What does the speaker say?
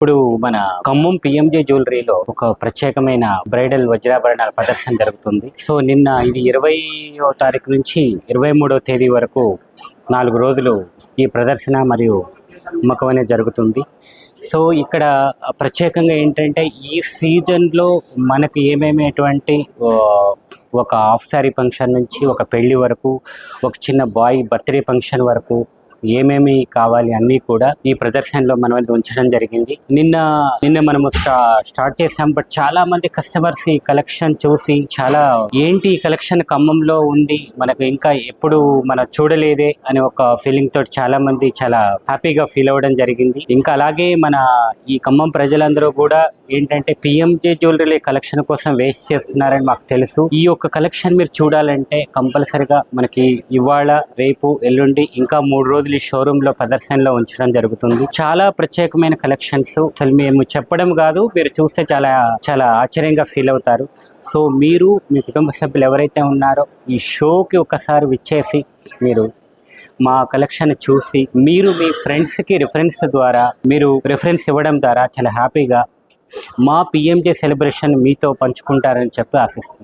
ఇప్పుడు మన ఖమ్మం పిఎంజే జ్యువెలరీలో ఒక ప్రత్యేకమైన బ్రైడల్ వజ్రాభరణాల ప్రదర్శన జరుగుతుంది. సో నిన్న ఇది 20వ తారీఖు నుంచి 23వ తేదీ వరకు 4 రోజులు ఈ ప్రదర్శన మరియు అమ్మకం అనేది జరుగుతుంది. సో ఇక్కడ ప్రత్యేకంగా ఏంటంటే ఈ సీజన్లో మనకు ఏమేమిటువంటి ఒక హాఫ్ శారీ ఫంక్షన్ నుంచి ఒక పెళ్లి వరకు, ఒక చిన్న బాయ్ బర్త్డే ఫంక్షన్ వరకు ఏమేమి కావాలి అన్నీ కూడా ఈ ప్రదర్శనలో మనం ఉంచడం జరిగింది. నిన్న మనము స్టార్ట్ చేసాం. బట్ చాలా మంది కస్టమర్స్ ఈ కలెక్షన్ చూసి చాలా ఏంటి ఈ కలెక్షన్ ఖమ్మంలో ఉంది, మనకు ఇంకా ఎప్పుడు మనం చూడలేదే అనే ఒక ఫీలింగ్ తోటి చాలా మంది చాలా హ్యాపీగా ఫీల్ అవ్వడం జరిగింది. ఇంకా అలాగే మన ఈ ఖమ్మం ప్రజలందరూ కూడా ఏంటంటే పిఎంజే జ్యువెలరీ కలెక్షన్ కోసం వేస్ట్ చేస్తున్నారని మాకు తెలుసు. ఈ యొక్క కలెక్షన్ మీరు చూడాలంటే కంపల్సరిగా మనకి ఇవాళ, రేపు, ఎల్లుండి ఇంకా 3 రోజులు ఈ షోరూమ్ లో ప్రదర్శనలో ఉంచడం జరుగుతుంది. చాలా ప్రత్యేకమైన కలెక్షన్స్. అసలు మేము చెప్పడం కాదు, మీరు చూస్తే చాలా చాలా ఆశ్చర్యంగా ఫీల్ అవుతారు. సో మీరు మీ కుటుంబ సభ్యులు ఎవరైతే ఉన్నారో ఈ షోకి ఒకసారి విచ్చేసి మీరు మా కలెక్షన్ చూసి మీరు మీ ఫ్రెండ్స్కి రిఫరెన్స్ ఇవ్వడం ద్వారా చాలా హ్యాపీగా మా పిఎంజే సెలబ్రేషన్ మీతో పంచుకుంటారని చెప్పి ఆశిస్తున్నాను.